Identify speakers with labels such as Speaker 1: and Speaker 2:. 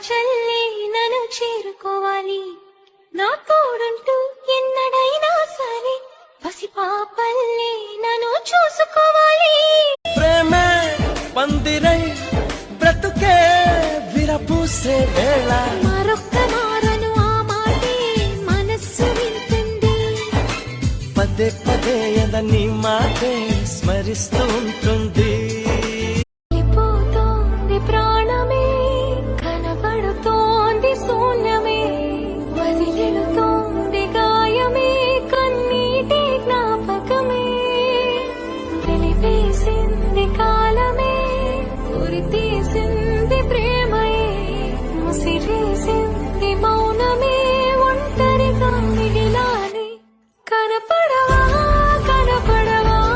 Speaker 1: చల్లే నన్ను చేరుకోవాలి, నా తోడుంటూ ఎన్నడైనా సరే పసిపాపల్లే నన్ను చూసుకోవాలి.
Speaker 2: ప్రేమే పందిరై బ్రతుకే విరపూసే వేళ,
Speaker 1: మరొక్క మారను ఆ మాటే మనస్సు వింటుంది,
Speaker 2: పదే పదే ఎద నీ మాటే స్మరిస్తూ ఉంటుంది.